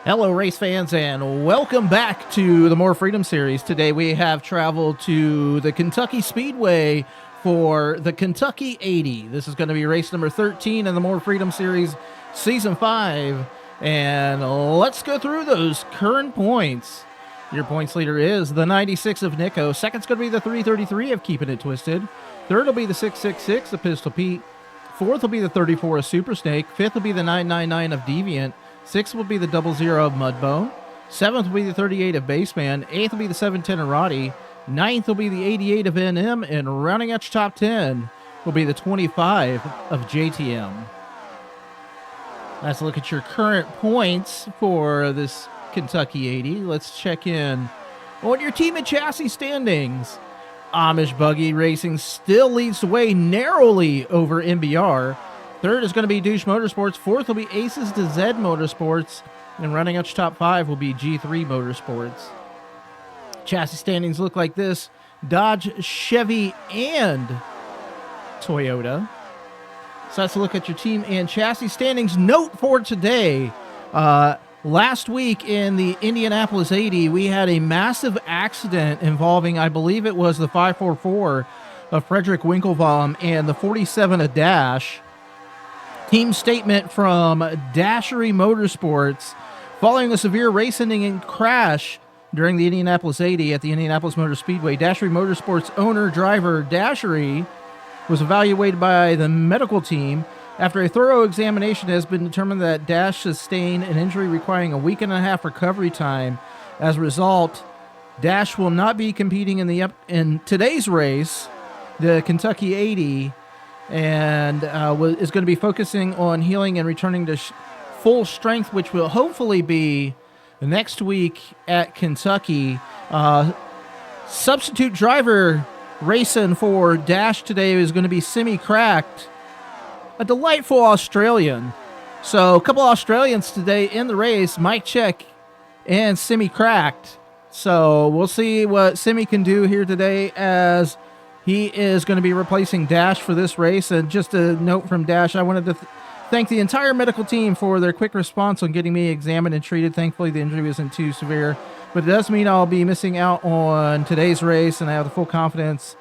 Hello, race fans, and welcome back to the More Freedom Series. Today we have traveled to the Kentucky Speedway for the Kentucky 80. This is going to be race number 13 in the More Freedom Series Season 5. And let's go through those current points. Your points leader is the 96 of Nico. Second's going to be the 333 of Keeping It Twisted. Third will be the 666 of Pistol Pete. Fourth will be the 34 of Super Snake. Fifth will be the 999 of Deviant. Sixth will be the 00 of Mudbone. Seventh will be the 38 of Baseman. Eighth will be the 710 of Roddy. Ninth will be the 88 of NM. And rounding out your top 10 will be the 25 of JTM. Let's look at your current points for this Kentucky 80. Let's check in on your team and chassis standings. Amish Buggy Racing still leads the way narrowly over MBR. Third is going to be Douche Motorsports. Fourth will be Aces to Z Motorsports. And running out your top 5 will be G3 Motorsports. Chassis standings look like this: Dodge, Chevy, and Toyota. So let's look at your team and chassis standings. Note for today, last week in the Indianapolis 80, we had a massive accident involving, I believe it was the 544 of Frederick Winklebaum and the 47 of Dash. Team statement from Dashery Motorsports: following a severe race-ending and crash during the Indianapolis 80 at the Indianapolis Motor Speedway, Dashery Motorsports owner-driver Dashery was evaluated by the medical team. After a thorough examination, it has been determined that Dash sustained an injury requiring a week and a half recovery time. As a result, Dash will not be competing in today's race, the Kentucky 80, and is going to be focusing on healing and returning to full strength, which will hopefully be next week at Kentucky. Substitute driver racing for Dash today is going to be Semi-Cracked, a delightful Australian. So a couple Australians today in the race: Mike Check and Semi-Cracked. So we'll see what Semi can do here today, as he is going to be replacing Dash for this race. And just a note from Dash, I wanted to thank the entire medical team for their quick response on getting me examined and treated. Thankfully, the injury wasn't too severe, but it does mean I'll be missing out on today's race, and I have the full confidence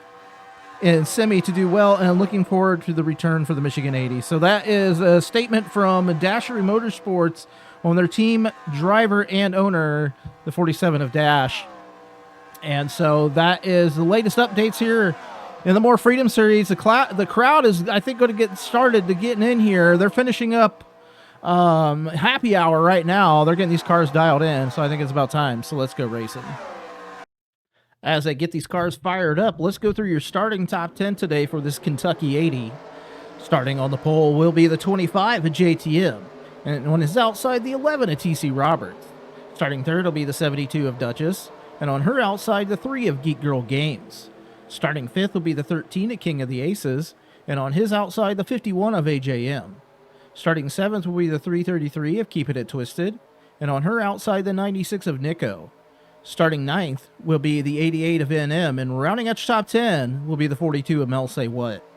in Semi to do well, and looking forward to the return for the Michigan 80. So that is a statement from Dashery Motorsports on their team driver and owner, the 47 of Dash. And so that is the latest updates here in the More Freedom Series. The crowd is, I think, going to get started to getting in here. They're finishing up happy hour right now. They're getting these cars dialed in, so I think it's about time. So let's go racing. As I get these cars fired up, let's go through your starting top 10 today for this Kentucky 80. Starting on the pole will be the 25 of JTM, and on his outside, the 11 of TC Roberts. Starting third will be the 72 of Duchess, and on her outside, the 3 of Geek Girl Games. Starting fifth will be the 13 of King of the Aces, and on his outside, the 51 of AJM. Starting seventh will be the 333 of Keeping It Twisted, and on her outside, the 96 of Nico. Starting ninth will be the 88 of NM, and rounding out your top 10 will be the 42 of Mel Say What.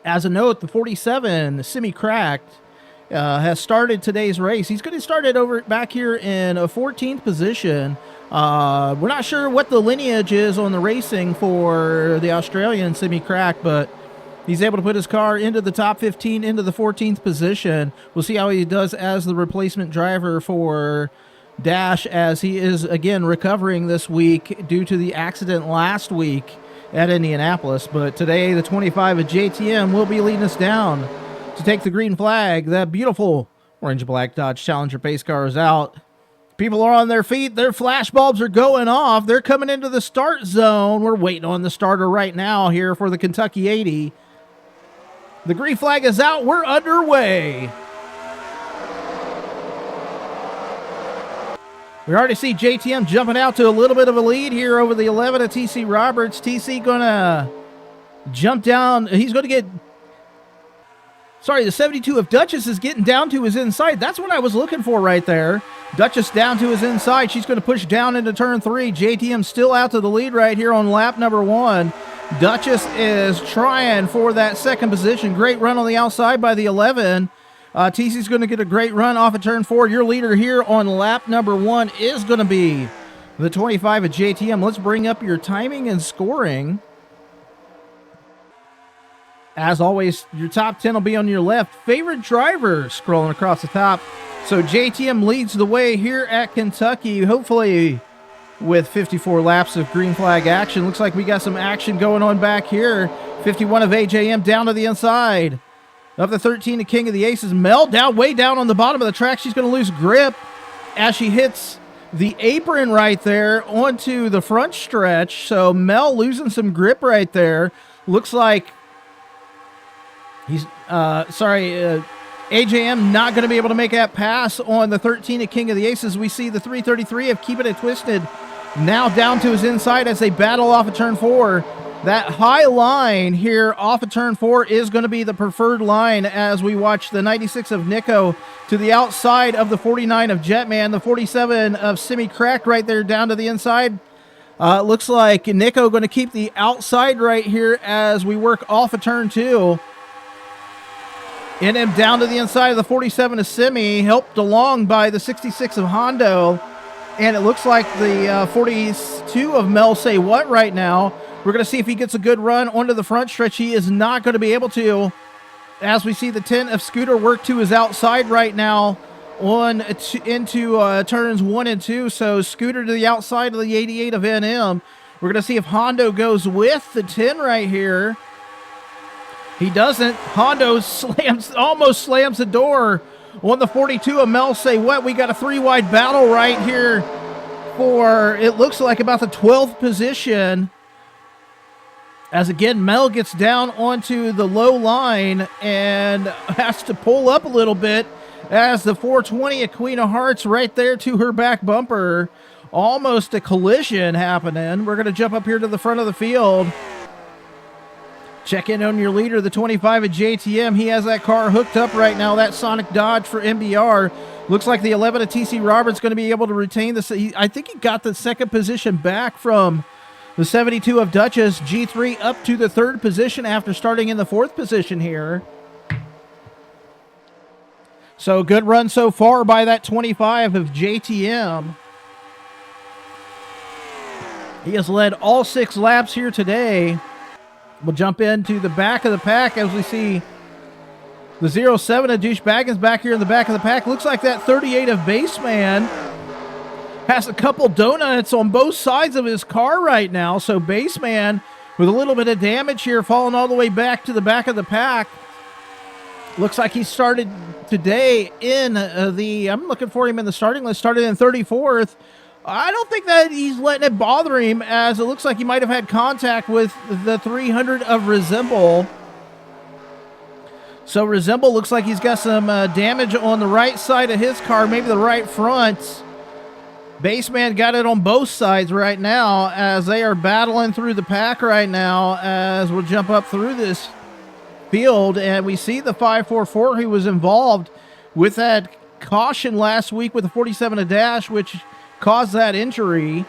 As a note, the 47, Semi-Cracked, has started today's race. He's going to start it over back here in a 14th position. We're not sure what the lineage is on the racing for the Australian Semi-Cracked, but he's able to put his car into the top 15, into the 14th position. We'll see how he does as the replacement driver for Dash, as he is, again, recovering this week due to the accident last week at Indianapolis. But today, the 25 of JTM will be leading us down to take the green flag. That beautiful orange-black Dodge Challenger pace car is out. People are on their feet. Their flash bulbs are going off. They're coming into the start zone. We're waiting on the starter right now here for the Kentucky 80. The green flag is out. We're underway. We already see JTM jumping out to a little bit of a lead here over the 11 of TC Roberts. TC going to jump down. He's going to get... Sorry, the 72 of Duchess is getting down to his inside. That's what I was looking for right there. Duchess down to his inside. She's going to push down into turn 3. JTM still out to the lead right here on lap number 1. Duchess is trying for that second position. Great run on the outside by the 11. TC's going to get a great run off of turn 4. Your leader here on lap number 1 is going to be the 25 of JTM. Let's bring up your timing and scoring. As always, your top 10 will be on your left. Favorite driver scrolling across the top. So JTM leads the way here at Kentucky, hopefully with 54 laps of green flag action. Looks like we got some action going on back here. 51 of AJM down to the inside of the 13 of King of the Aces. Mel down, way down on the bottom of the track. She's going to lose grip as she hits the apron right there onto the front stretch. So Mel losing some grip right there. Looks like he's, AJM not going to be able to make that pass on the 13 of King of the Aces. We see the 333 of Keeping It Twisted now down to his inside as they battle off of turn 4. That high line here off of turn 4 is going to be the preferred line as we watch the 96 of Nico to the outside of the 49 of Jetman, the 47 of Simi Cracked right there down to the inside. Looks like Nico going to keep the outside right here as we work off of turn 2. And him down to the inside of the 47 of Simi, helped along by the 66 of Hondo. And it looks like the 42 of Mel Say What right now. We're going to see if he gets a good run onto the front stretch. He is not going to be able to, as we see the 10 of Scooter work to his outside right now into turns 1 and 2. So Scooter to the outside of the 88 of NM. We're going to see if Hondo goes with the 10 right here. He doesn't. Hondo almost slams the door on the 42 of Mel Say What. We got a 3-wide battle right here for, it looks like, about the 12th position. As again, Mel gets down onto the low line and has to pull up a little bit as the 420 of Queen of Hearts right there to her back bumper. Almost a collision happening. We're going to jump up here to the front of the field. Check in on your leader, the 25 of JTM. He has that car hooked up right now, that Sonic Dodge for MBR. Looks like the 11 of TC Roberts going to be able to retain this. I think he got the second position back from the 72 of Duchess. G3 up to the 3rd position after starting in the 4th position here. So good run so far by that 25 of JTM. He has led all 6 laps here today. We'll jump into the back of the pack as we see the 07 of Douche Baggins back here in the back of the pack. Looks like that 38 of Baseman has a couple donuts on both sides of his car right now. So Baseman with a little bit of damage here, falling all the way back to the back of the pack. Looks like he started today in I'm looking for him in the starting list, started in 34th. I don't think that he's letting it bother him, as it looks like he might have had contact with the 300 of Resemble. So Resemble looks like he's got some damage on the right side of his car, maybe the right front. Baseman got it on both sides right now as they are battling through the pack right now as we'll jump up through this field. And we see the 544 who was involved with that caution last week with the 47 of Dash, which caused that injury.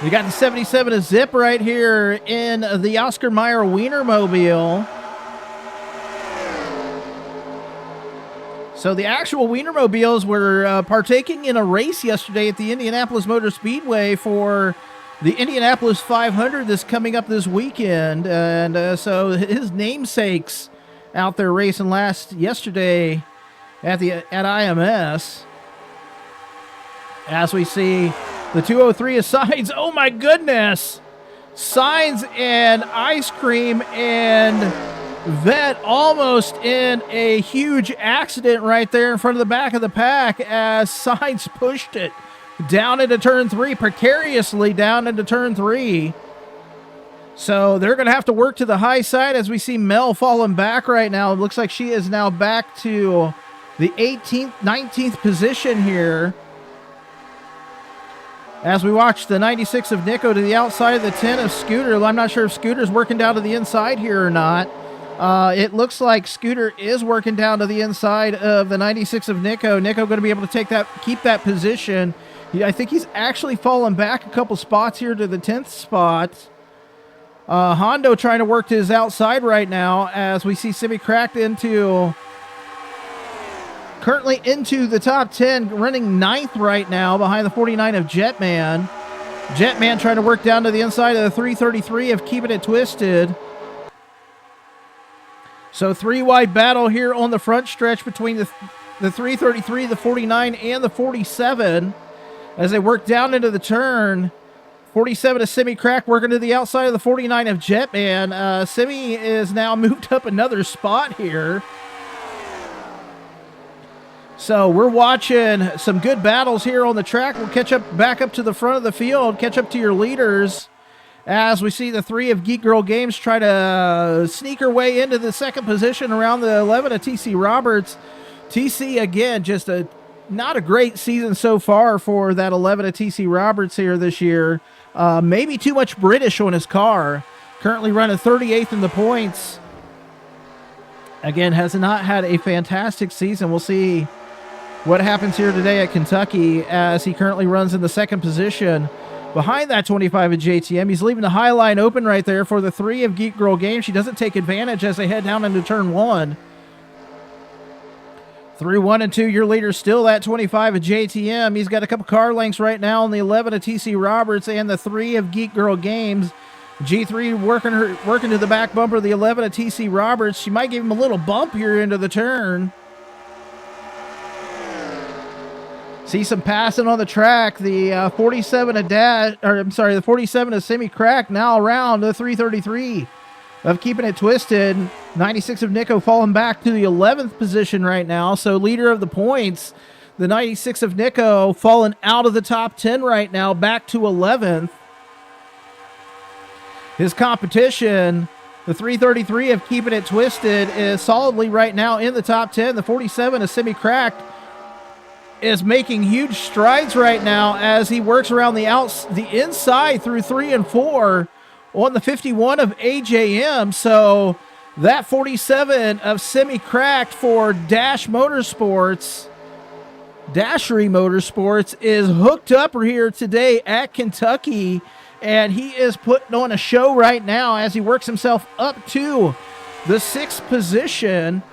We got the 77 of Zip right here in the Oscar Mayer Wienermobile. So the actual Wienermobiles were partaking in a race yesterday at the Indianapolis Motor Speedway for the Indianapolis 500 that's coming up this weekend. And so his namesakes out there racing yesterday at IMS. As we see the 203 of Signs. Oh my goodness! Signs and Ice Cream and Vet almost in a huge accident right there in front of the back of the pack as Signs pushed it down into turn 3, precariously down into turn 3. So they're going to have to work to the high side as we see Mel falling back right now. It looks like she is now back to the 18th, 19th position here. As we watch the 96 of Nico to the outside of the 10 of Scooter. I'm not sure if Scooter's working down to the inside here or not. It looks like Scooter is working down to the inside of the 96 of Nico. Nico going to be able to keep that position. I think he's actually fallen back a couple spots here to the 10th spot. Hondo trying to work to his outside right now as we see Simi Cracked currently into the top 10, running 9th right now behind the 49 of Jetman. Jetman trying to work down to the inside of the 333 of Keeping It Twisted. So 3-wide battle here on the front stretch between the 333, the 49, and the 47 as they work down into the turn. 47 of Simi Crack working to the outside of the 49 of Jetman. Simi is now moved up another spot here. So we're watching some good battles here on the track. We'll catch up back up to the front of the field, catch up to your leaders as we see the 3 of Geek Girl Games try to sneak her way into the second position around the 11 of TC Roberts. TC, again, just not a great season so far for that 11 of TC Roberts here this year. Maybe too much British on his car. Currently running 38th in the points. Again, has not had a fantastic season. We'll see what happens here today at Kentucky as he currently runs in the second position behind that 25 of JTM. He's leaving the high line open right there for the 3 of Geek Girl Games. She doesn't take advantage as they head down into turn 1. Through 1 and 2, your leader still that 25 of JTM. He's got a couple car lengths right now on the 11 of TC Roberts and the 3 of Geek Girl Games. G3 working to the back bumper of the 11 of TC Roberts. She might give him a little bump here into the turn. See some passing on the track. The 47 of Simi Crack now around the 333 of Keeping It Twisted. 96 of Nico falling back to the 11th position right now. So leader of the points, the 96 of Nico falling out of the top 10 right now, back to 11th. His competition, the 333 of Keeping It Twisted, is solidly right now in the top 10. The 47 of Simi Cracked is making huge strides right now as he works around the inside through 3 and 4 on the 51 of AJM. So that 47 of Simi Cracked for Dashery Motorsports is hooked up here today at Kentucky. And he is putting on a show right now as he works himself up to the 6th position.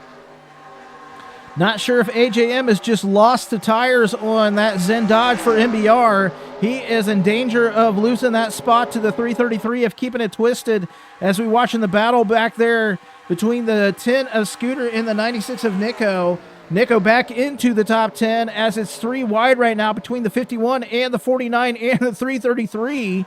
Not sure if AJM has just lost the tires on that Zen Dodge for MBR. He is in danger of losing that spot to the 333 of Keeping It Twisted as we watching the battle back there between the 10 of Scooter and the 96 of Nico. Nico back into the top 10 as it's 3 wide right now between the 51 and the 49 and the 333.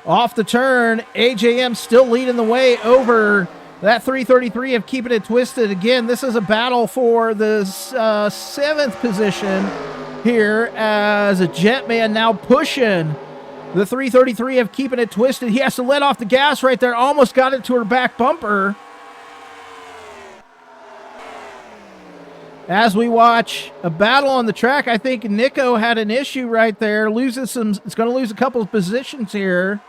Off the turn, AJM still leading the way over that 333 of Keeping It Twisted. Again, this is a battle for the 7th position here as a Jetman now pushing the 333 of Keeping It Twisted. He has to let off the gas right there. Almost got it to her back bumper. As we watch a battle on the track, I think Nico had an issue right there. It's going to lose a couple of positions here.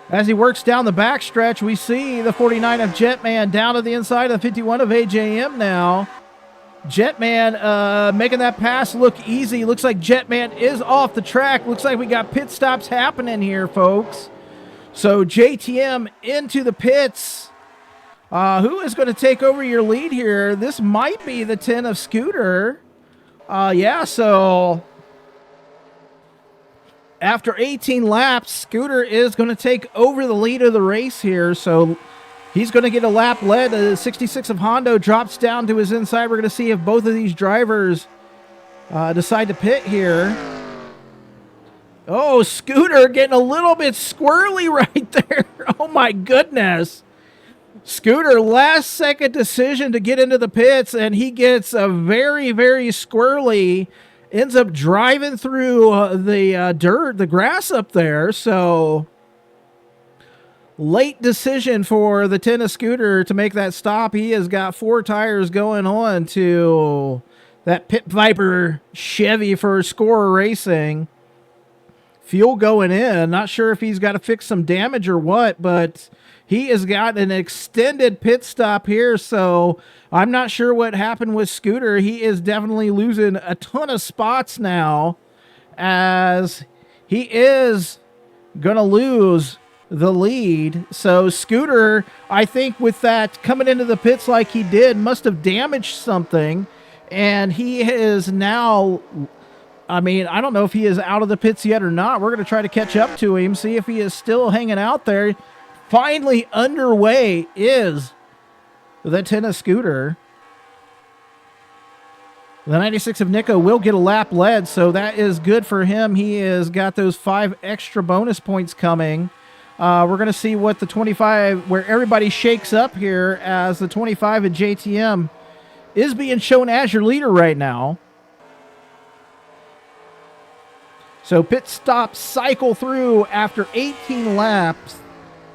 As he works down the backstretch, we see the 49 of Jetman down to the inside of the 51 of AJM now. Jetman making that pass look easy. Looks like Jetman is off the track. Looks like we got pit stops happening here, folks. So JTM into the pits. Who is going to take over your lead here? This might be the 10 of Scooter. So after 18 laps, Scooter is going to take over the lead of the race here. So he's going to get a lap led. The 66 of Hondo drops down to his inside. We're going to see if both of these drivers decide to pit here. Oh, Scooter getting a little bit squirrely right there. Oh, my goodness. Scooter, last second decision to get into the pits, and he gets a very, very squirrely. Ends up driving through the grass up there. So late decision for the 10 of Scooter to make that stop. He has got 4 tires going on to that Pit Viper Chevy for Score Racing. Fuel going in. Not sure if he's got to fix some damage or what, but he has got an extended pit stop here, so I'm not sure what happened with Scooter. He is definitely losing a ton of spots now as he is going to lose the lead. So Scooter, I think with that coming into the pits like he did, must have damaged something. And he is now, I mean, I don't know if he is out of the pits yet or not. We're going to try to catch up to him, see if he is still hanging out there. Finally underway is the 10 of Scooter. The 96 of Nico will get a lap led, so that is good for him. He has got those 5 extra bonus points coming. We're going to see what the 25, where everybody shakes up here, as the 25 at JTM is being shown as your leader right now. So pit stop cycle through after 18 laps.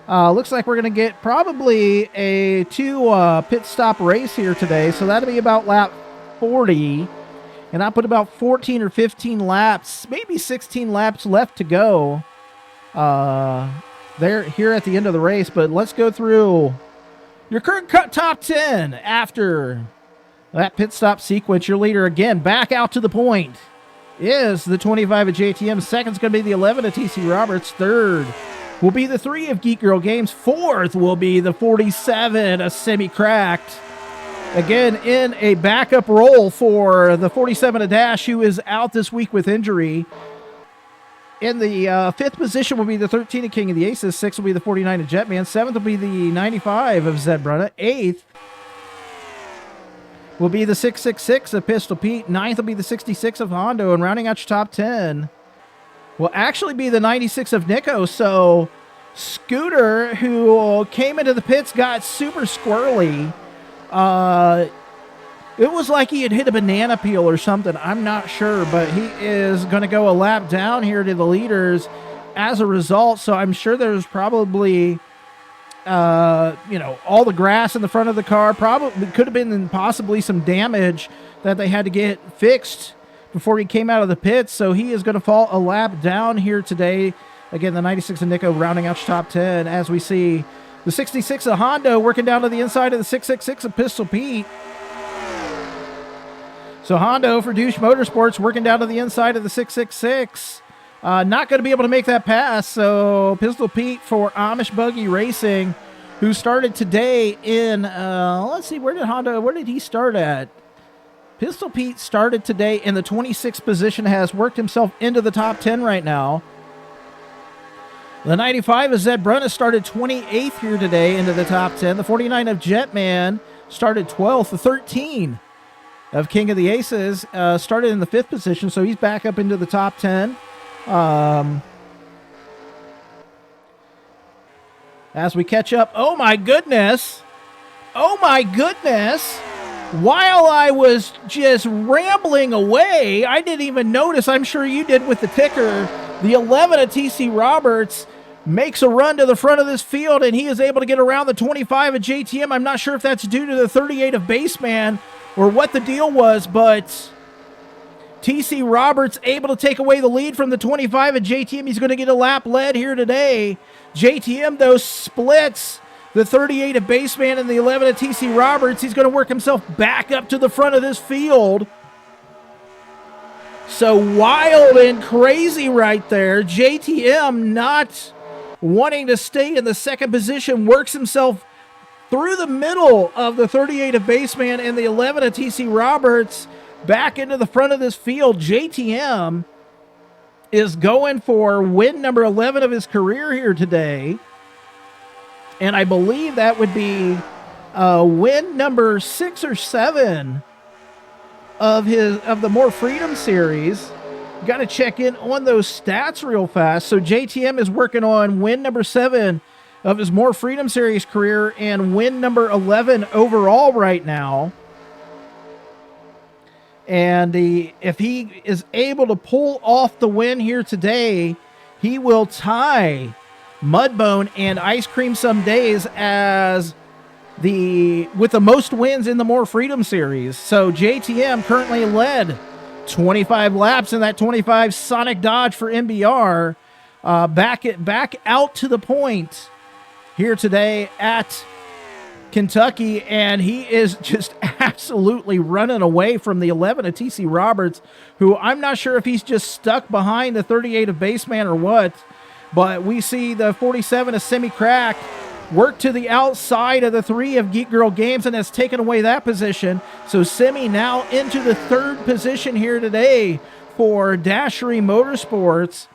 Looks like we're going to get probably a 2 pit stop race here today. So that'll be about lap 40. And I put about 14 or 15 laps, maybe 16 laps left to go there here at the end of the race. But let's go through your current cut top 10 after that pit stop sequence. Your leader again back out to the point is the 25 of JTM. Second's going to be the 11 of TC Roberts. Third will be the 3 of Geek Girl Games. Fourth will be the 47 of Semi Cracked. Again, in a backup role for the 47 of Dash, who is out this week with injury. In the 5th position will be the 13 of King of the Aces. 6th will be the 49 of Jetman. 7th will be the 95 of Zed Brunna. 8th will be the 666 of Pistol Pete. 9th will be the 66 of Hondo. And rounding out your top 10 will actually be the 96 of Nico. So Scooter, who came into the pits, got super squirrely. It was like he had hit a banana peel or something. I'm not sure, but he is going to go a lap down here to the leaders as a result. So I'm sure there's probably, all the grass in the front of the car. Probably could have been possibly some damage that they had to get fixed before he came out of the pits. So he is going to fall a lap down here today. Again, the 96 of Nico rounding out your top 10 as we see the 66 of Hondo working down to the inside of the 666 of Pistol Pete. So Hondo for Douche Motorsports working down to the inside of the 666. Not going to be able to make that pass. So Pistol Pete for Amish Buggy Racing, who started today in, let's see, where did he start at? Pistol Pete started today in the 26th position, has worked himself into the top 10 right now. The 95 of Zed Brunna started 28th here today into the top 10. The 49 of Jetman started 12th. The 13 of King of the Aces started in the 5th position, so he's back up into the top 10. As we catch up, oh my goodness! While I was just rambling away, I didn't even notice, I'm sure you did with the ticker, the 11 of TC Roberts makes a run to the front of this field, and he is able to get around the 25 of JTM. I'm not sure if that's due to the 38 of Baseman or what the deal was, but TC Roberts able to take away the lead from the 25 of JTM. He's going to get a lap led here today. JTM, though, splits the 38 of Baseman and the 11 of TC Roberts. He's going to work himself back up to the front of this field. So wild and crazy right there. JTM not wanting to stay in the second position, works himself through the middle of the 38 of Baseman and the 11 of TC Roberts back into the front of this field. JTM is going for win number 11 of his career here today. And I believe that would be win number 6 or 7 of the More Freedom series. Got to check in on those stats real fast. So JTM is working on win number 7 of his More Freedom series career and win number 11 overall right now. And if he is able to pull off the win here today, he will tie Mudbone and Ice Cream Some Days as with the most wins in the More Freedom series. So JTM currently led 25 laps in that 25 Sonic Dodge for MBR. Back out to the point here today at Kentucky, and he is just absolutely running away from the 11 of TC Roberts, who I'm not sure if he's just stuck behind the 38 of Baseman or what. But we see the 47 of semi-cracked work to the outside of the 3 of Geek Girl Games and has taken away that position. So Semi now into the 3rd position here today for Dashery Motorsports.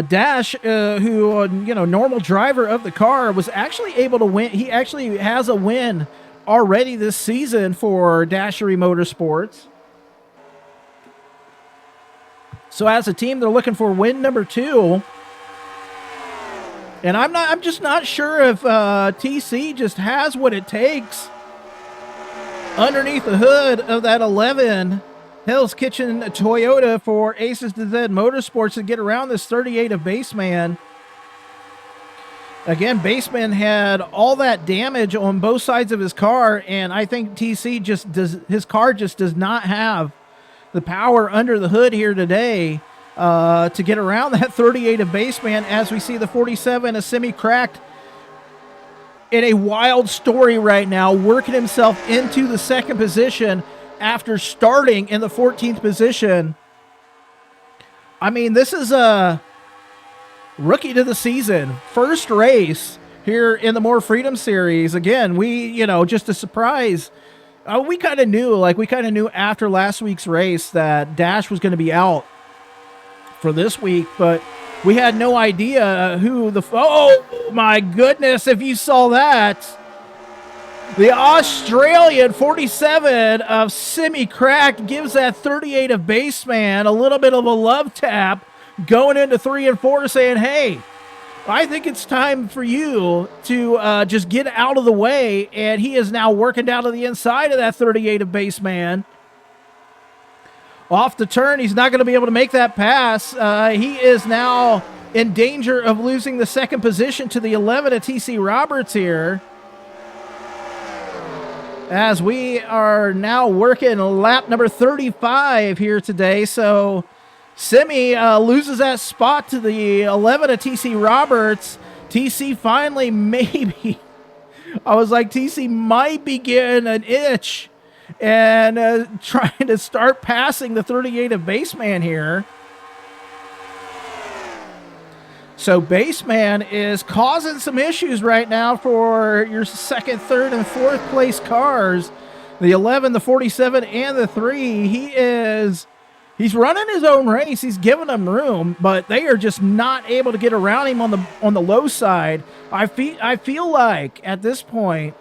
Dash, who, normal driver of the car, was actually able to win. He actually has a win already this season for Dashery Motorsports. So as a team, they're looking for win number 2. And I'm just not sure if TC just has what it takes underneath the hood of that 11 Hell's Kitchen Toyota for Aces to Z Motorsports to get around this 38 of Baseman. Again, Baseman had all that damage on both sides of his car, and I think TC his car just does not have the power under the hood here today to get around that 38 of Baseman, as we see the 47 a semi-cracked in a wild story right now, working himself into the 2nd position after starting in the 14th position. I mean, this is a rookie to the season, first race here in the More Freedom Series. Again, just a surprise. We kind of knew after last week's race that Dash was going to be out for this week, but we had no idea who oh my goodness, if you saw that. The Australian 47 of semi-cracked gives that 38 of Baseman a little bit of a love tap going into 3 and 4, saying, hey, I think it's time for you to just get out of the way. And he is now working down to the inside of that 38 of Baseman. Off the turn, he's not going to be able to make that pass. He is now in danger of losing the 2nd position to the 11 of TC Roberts here, as we are now working lap number 35 here today. So Semi loses that spot to the 11 of TC Roberts. TC finally maybe, I was like, TC might be getting an itch and trying to start passing the 38 of Baseman here. So Baseman is causing some issues right now for your 2nd, 3rd, and 4th place cars. The 11, the 47, and the 3. He's running his own race. He's giving them room, but they are just not able to get around him on the low side. I feel like at this point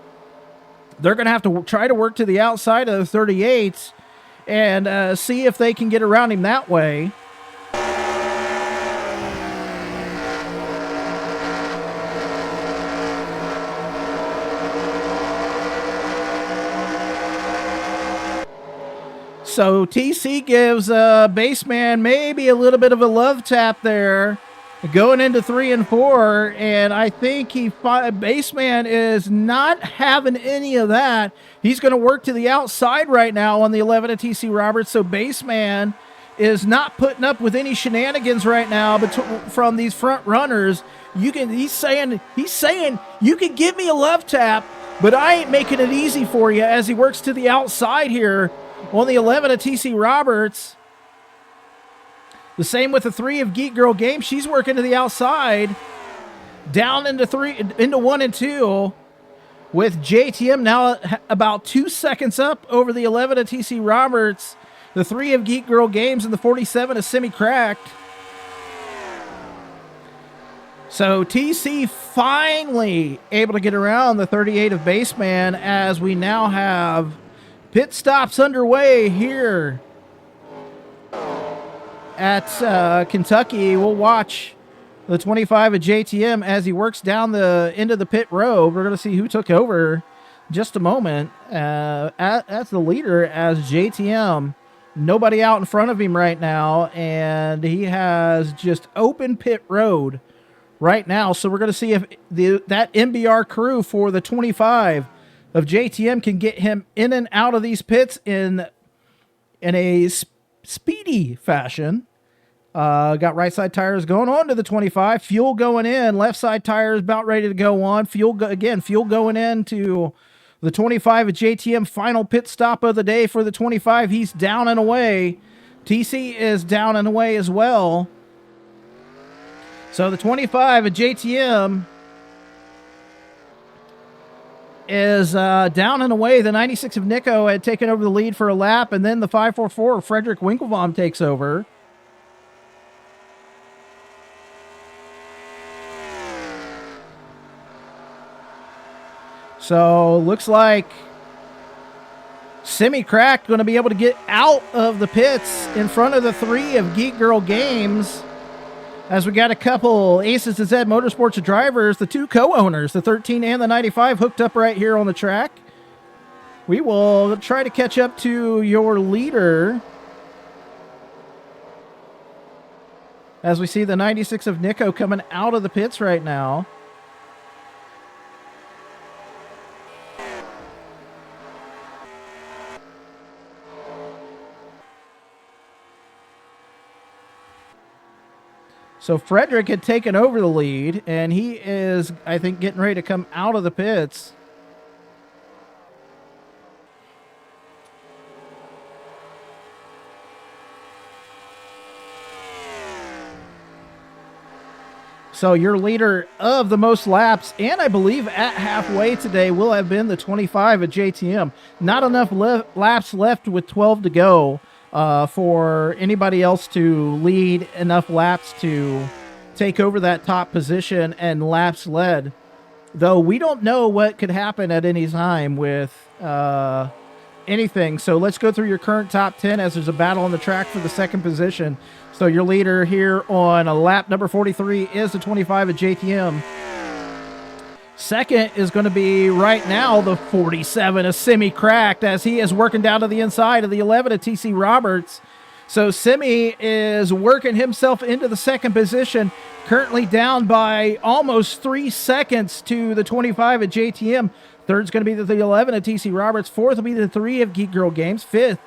they're going to have to try to work to the outside of the 38s and see if they can get around him that way. So TC gives Baseman maybe a little bit of a love tap there going into 3 and 4, and I think Baseman is not having any of that. He's going to work to the outside right now on the 11 of TC Roberts, so Baseman is not putting up with any shenanigans right now from these front runners. He's saying you can give me a love tap, but I ain't making it easy for you, as he works to the outside here on the 11 of TC Roberts. The same with the 3 of Geek Girl Games. She's working to the outside, down into 1 and 2, with JTM now about 2 seconds up over the 11 of TC Roberts, the 3 of Geek Girl Games, and the 47 of semi-cracked. So TC finally able to get around the 38 of Baseman, as we now have pit stops underway here at Kentucky. We'll watch the 25 of JTM as he works down the end of the pit road. We're going to see who took over just a moment as the leader, as JTM. Nobody out in front of him right now, and he has just open pit road right now. So we're going to see if that MBR crew for the 25 of JTM can get him in and out of these pits in a speedy fashion. Got right side tires going on to the 25, fuel going in, left side tires about ready to go on, fuel going into the 25 of JTM. Final pit stop of the day for the 25. He's down and away. TC is down and away as well. So the 25 at JTM is down and away. The 96 of Nico had taken over the lead for a lap, and then the 544 of Frederick Winklebaum takes over. So looks like Semi-Cracked going to be able to get out of the pits in front of the 3 of Geek Girl Games, as we got a couple Aces to Z Motorsports drivers, the 2 co-owners, the 13 and the 95, hooked up right here on the track. We will try to catch up to your leader as we see the 96 of Nico coming out of the pits right now. So Frederick had taken over the lead, and he is, I think, getting ready to come out of the pits. So your leader of the most laps, and I believe at halfway today, will have been the 25 at JTM. Not enough laps left with 12 to go for anybody else to lead enough laps to take over that top position and laps led. Though we don't know what could happen at any time with anything. So let's go through your current top 10 as there's a battle on the track for the second position. So your leader here on lap number 43 is the 25 at JTM. Second is going to be right now the 47 of Semi-Cracked, as he is working down to the inside of the 11 of TC Roberts. So Semi is working himself into the second position, currently down by almost 3 seconds to the 25 at JTM. Third's going to be the 11 of TC Roberts. Fourth will be the 3 of Geek Girl Games. Fifth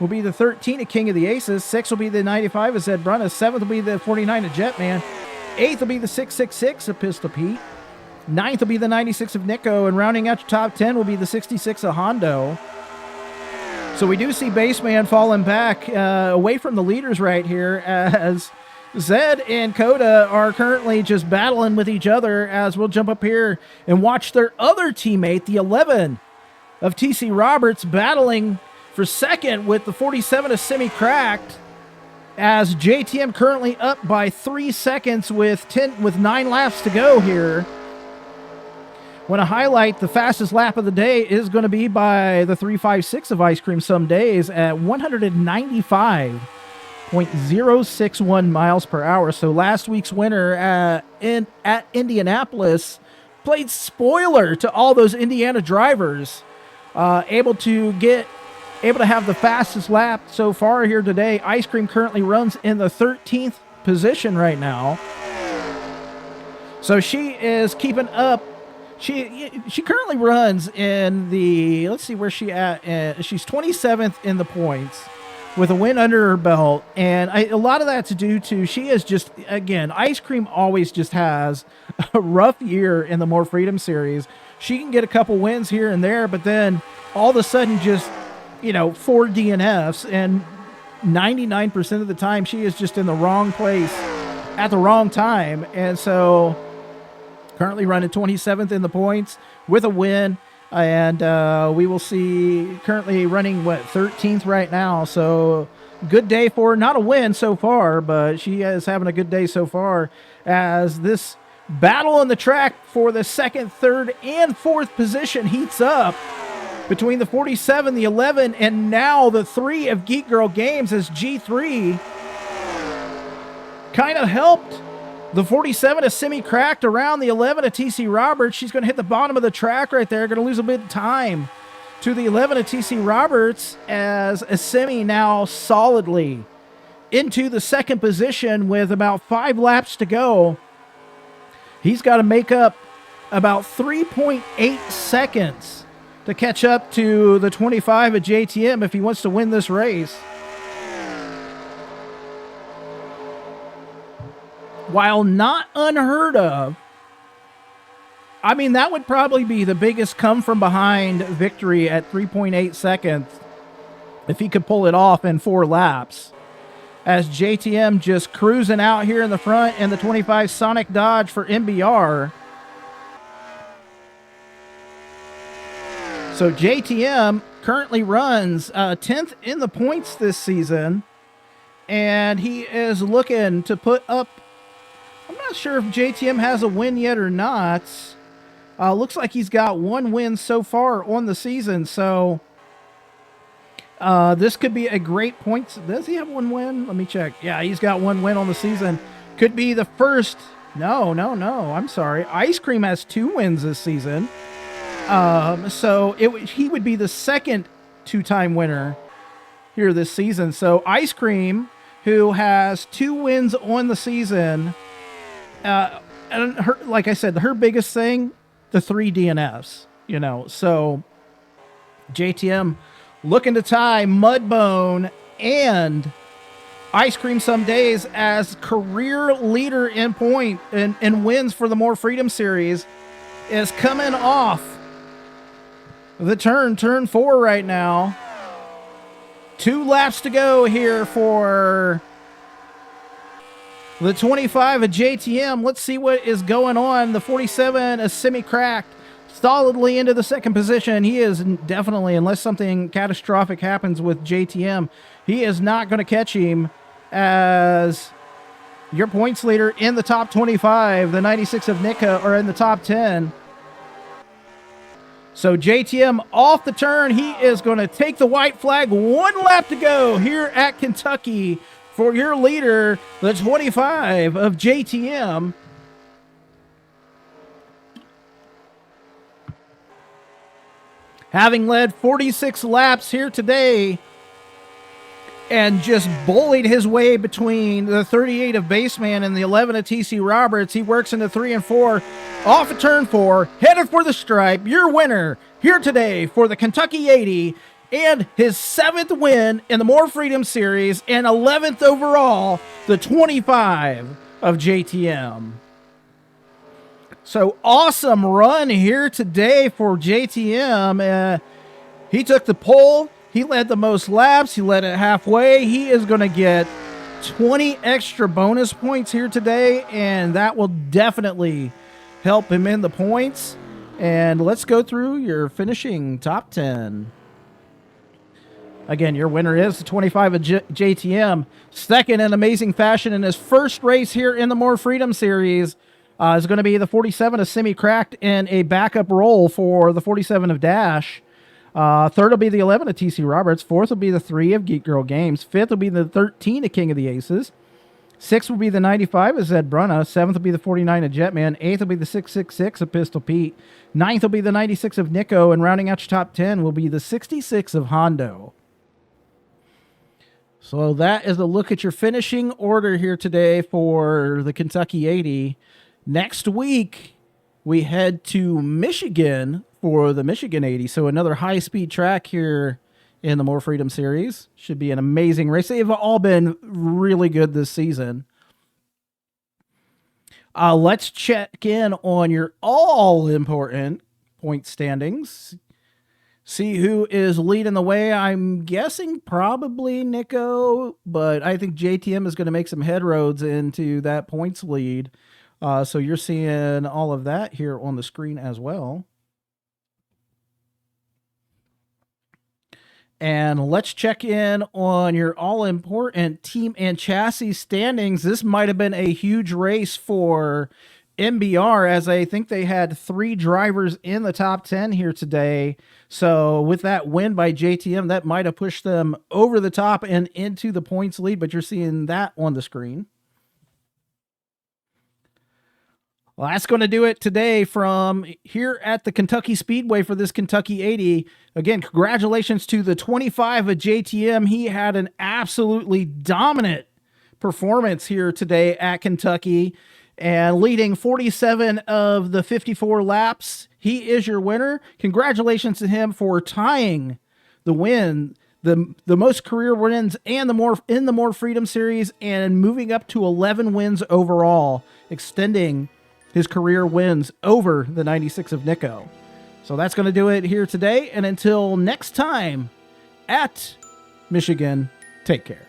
will be the 13 of King of the Aces. Sixth will be the 95 of Zed Brunna. Seventh will be the 49 of Jetman. Eighth will be the 666 of Pistol Pete. Ninth will be the 96 of Nico, and rounding out your top 10 will be the 66 of Hondo. So we do see Baseman falling back away from the leaders right here, as Zed and Coda are currently just battling with each other, as we'll jump up here and watch their other teammate, the 11 of TC Roberts, battling for second with the 47 of Semi-Cracked, as JTM currently up by 3 seconds with 9 laps to go here. Want to highlight the fastest lap of the day is going to be by the 356 of Ice Cream Some Days at 195.061 miles per hour. So last week's winner at Indianapolis played spoiler to all those Indiana drivers, able to have the fastest lap so far here today. Ice Cream currently runs in the 13th position right now. So she is keeping up. She currently runs in the, let's see where she at. She's 27th in the points with a win under her belt. And a lot of that's due to, she is just, again, Ice Cream always just has a rough year in the More Freedom Series. She can get a couple wins here and there, but then all of a sudden just, 4 DNFs, and 99% of the time she is just in the wrong place at the wrong time. And so currently running 27th in the points with a win, and we will see currently running 13th right now. So good day for her. Not a win so far, but she is having a good day so far, as this battle on the track for the second, third, and fourth position heats up between the 47, the 11, and now the 3 of Geek Girl Games, as G3 kind of helped the 47 of Semi-Cracked around the 11 of TC Roberts. She's going to hit the bottom of the track right there. Going to lose a bit of time to the 11 of TC Roberts, as Semi now solidly into the second position with about 5 laps to go. He's got to make up about 3.8 seconds to catch up to the 25 at JTM if he wants to win this race. While not unheard of, I mean, that would probably be the biggest come from behind victory at 3.8 seconds if he could pull it off in 4 laps. as JTM just cruising out here in the front in the 25 Sonic Dodge for MBR. So JTM currently runs 10th in the points this season, and he is looking to put up, I'm not sure if JTM has a win yet or not. Looks like he's got one win so far on the season, so this could be a great point. Does he have one win? Let me check. Yeah, he's got one win on the season. Could be the first. No. I'm sorry. Ice Cream has 2 wins this season. So he would be the second 2-time winner here this season. So Ice Cream, who has 2 wins on the season, and like I said, her biggest thing, the 3 DNFs. So JTM looking to tie Mudbone and Ice Cream some days as career leader in point and wins for the More Freedom Series, is coming off the turn 4 right now. 2 laps to go here for the 25 of JTM. Let's see what is going on. The 47 is semi-cracked, solidly into the second position. He is definitely, unless something catastrophic happens with JTM, he is not going to catch him as your points leader in the top 25. The 96 of Nika are in the top 10. So JTM off the turn. He is going to take the white flag. 1 lap to go here at Kentucky for your leader, the 25 of JTM. Having led 46 laps here today and just bullied his way between the 38 of Baseman and the 11 of TC Roberts, he works into 3 and 4. Off of turn 4, headed for the stripe. Your winner here today for the Kentucky 80 and his 7th win in the More Freedom Series and 11th overall, the 25 of JTM. So awesome run here today for JTM. He took the pole. He led the most laps. He led it halfway. He is going to get 20 extra bonus points here today, and that will definitely help him in the points. And let's go through your finishing top 10. Again, your winner is the 25 of JTM. Second in amazing fashion in his first race here in the More Freedom Series is going to be the 47 of Semi-Cracked in a backup role for the 47 of Dash. Third will be the 11 of TC Roberts. Fourth will be the 3 of Geek Girl Games. Fifth will be the 13 of King of the Aces. Sixth will be the 95 of Zed Brunna. Seventh will be the 49 of Jetman. Eighth will be the 666 of Pistol Pete. Ninth will be the 96 of Nico. And rounding out your top 10 will be the 66 of Hondo. So that is a look at your finishing order here today for the Kentucky 80. Next week, we head to Michigan for the Michigan 80. So another high-speed track here in the More Freedom Series. Should be an amazing race. They've all been really good this season. Let's check in on your all-important point standings. See who is leading the way. I'm guessing probably Nico, but I think JTM is going to make some headroads into that points lead. So you're seeing all of that here on the screen as well. And let's check in on your all-important team and chassis standings. This might have been a huge race for MBR, as I think they had 3 drivers in the top 10 here today. So with that win by JTM, that might have pushed them over the top and into the points lead, but you're seeing that on the screen. Well, that's going to do it today from here at the Kentucky Speedway for this Kentucky 80. Again, congratulations to the 25 of JTM. He had an absolutely dominant performance here today at Kentucky and leading 47 of the 54 laps. He is your winner. Congratulations to him for tying the win, the most career wins and in the More Freedom Series, and moving up to 11 wins overall, extending his career wins over the 96 of Nico. So that's going to do it here today. And until next time at Michigan, take care.